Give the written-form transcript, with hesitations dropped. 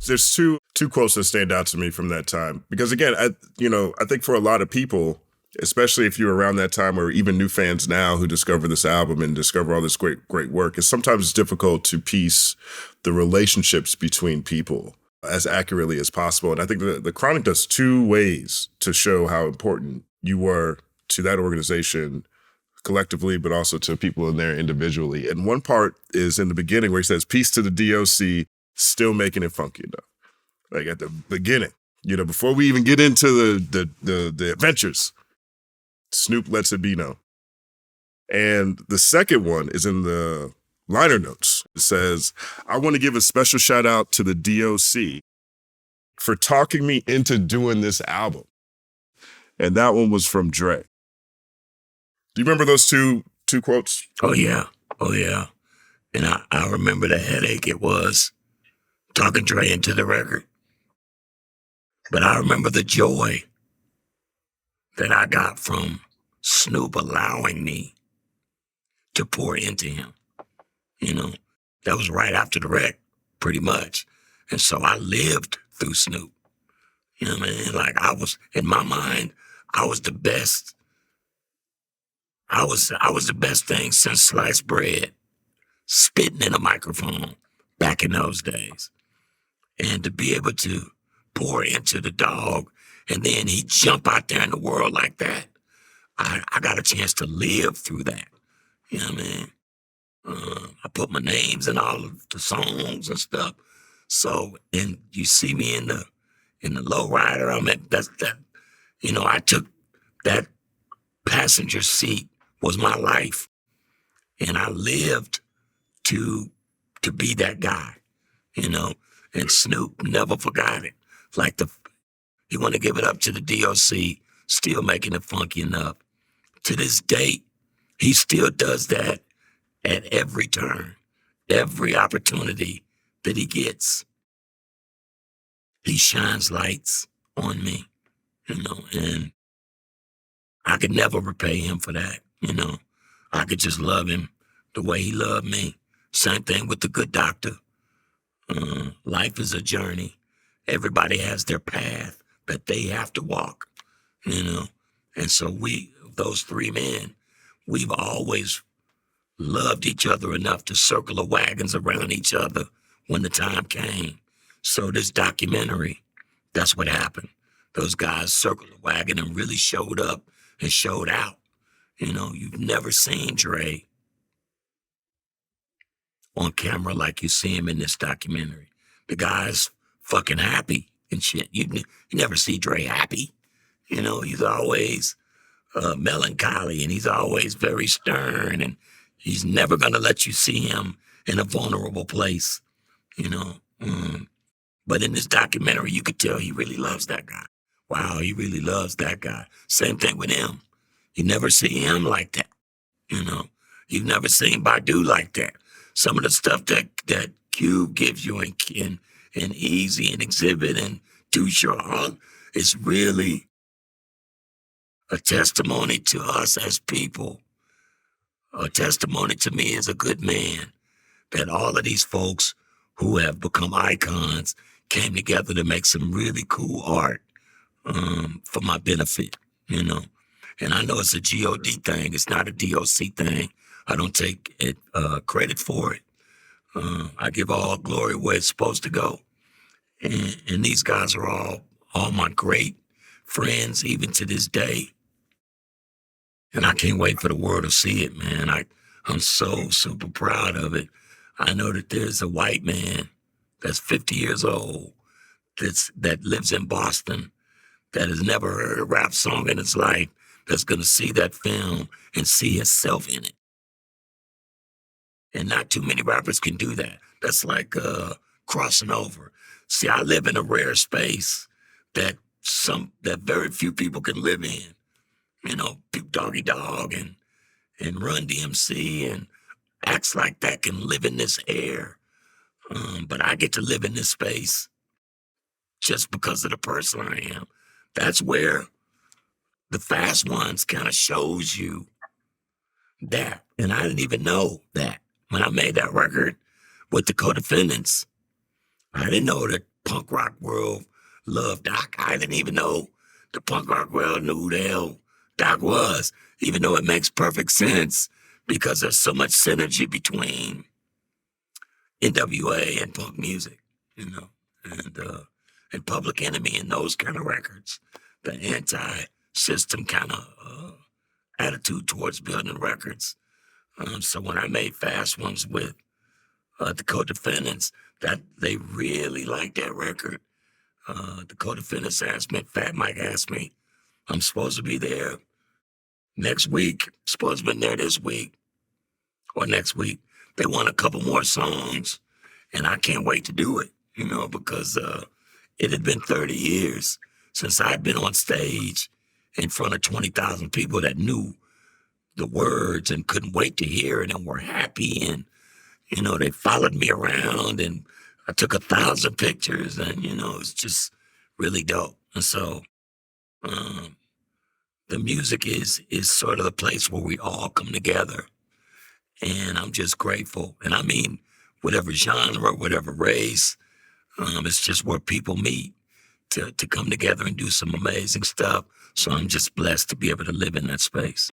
There's two quotes that stand out to me from that time. Because again, I think for a lot of people, especially if you're around that time or even new fans now who discover this album and discover all this great work, it's sometimes difficult to piece the relationships between people as accurately as possible. And I think the Chronic does two ways to show how important you were to that organization collectively, but also to people in there individually. And one part is in the beginning where he says, "Peace to the DOC, still making it funky enough." Like at the beginning, before we even get into the adventures, Snoop lets it be known. And the second one is in the liner notes. It says, "I want to give a special shout out to the DOC for talking me into doing this album." And that one was from Dre. Do you remember those two quotes? Oh, yeah. And I remember the headache it was talking Dre into the record. But I remember the joy that I got from Snoop allowing me to pour into him. That was right after the wreck, pretty much. And so I lived through Snoop. You know what I mean? Like in my mind, I was the best. I was the best thing since sliced bread, spitting in a microphone back in those days. And to be able to pour into the dog and then he jump out there in the world like that, I got a chance to live through that. You know what I mean? I put my names in all of the songs and stuff. So, and you see me in the lowrider. I took that passenger seat was my life, and I lived to be that guy. And Snoop never forgot it. Like he want to give it up to the DOC, still making it funky enough. To this date, he still does that at every turn, every opportunity that he gets. He shines lights on me, and I could never repay him for that, I could just love him the way he loved me. Same thing with the Good Doctor. Life is a journey. Everybody has their path that they have to walk, And so those three men, we've always loved each other enough to circle the wagons around each other when the time came. So this documentary, that's what happened. Those guys circled the wagon and really showed up and showed out. You've never seen Dre on camera like you see him in this documentary. The guy's fucking happy and shit. You never see Dre happy. He's always melancholy and he's always very stern and he's never going to let you see him in a vulnerable place, But in this documentary, you could tell he really loves that guy. Wow, he really loves that guy. Same thing with him. You never see him like that, You've never seen Badu like that. Some of the stuff that Cube gives you in Easy and Exhibit and Too Short is really a testimony to us as people, a testimony to me as a good man, that all of these folks who have become icons came together to make some really cool art for my benefit, And I know it's a G.O.D. thing. It's not a D.O.C. thing. I don't take credit for it. I give all glory where it's supposed to go. And these guys are all my great friends, even to this day. And I can't wait for the world to see it, man. I'm so super proud of it. I know that there's a white man that's 50 years old that lives in Boston that has never heard a rap song in his life that's going to see that film and see himself in it. And not too many rappers can do that. That's like crossing over. See, I live in a rare space that very few people can live in. Doggy Dog and Run DMC and acts like that can live in this air. But I get to live in this space just because of the person I am. That's where the Fast Ones kind of shows you that. And I didn't even know that when I made that record with the co-defendants. I didn't know that punk rock world loved Doc. I didn't even know the punk rock world knew who the hell Doc was, even though it makes perfect sense because there's so much synergy between NWA and punk music, you know, and Public Enemy and those kind of records, the anti-system kind of attitude towards building records. So when I made Fast Ones with the co-defendants, that they really liked that record. The co-defendants asked me, Fat Mike asked me, I'm supposed to be there next week, supposed to be there this week or next week. They want a couple more songs, and I can't wait to do it, you know, because it had been 30 years since I'd been on stage in front of 20,000 people that knew the words and couldn't wait to hear it and were happy. And, you know, they followed me around and I took 1,000 pictures and, you know, it's just really dope. And so the music is sort of the place where we all come together. And I'm just grateful. And I mean, whatever genre, whatever race, it's just where people meet to come together and do some amazing stuff. So I'm just blessed to be able to live in that space.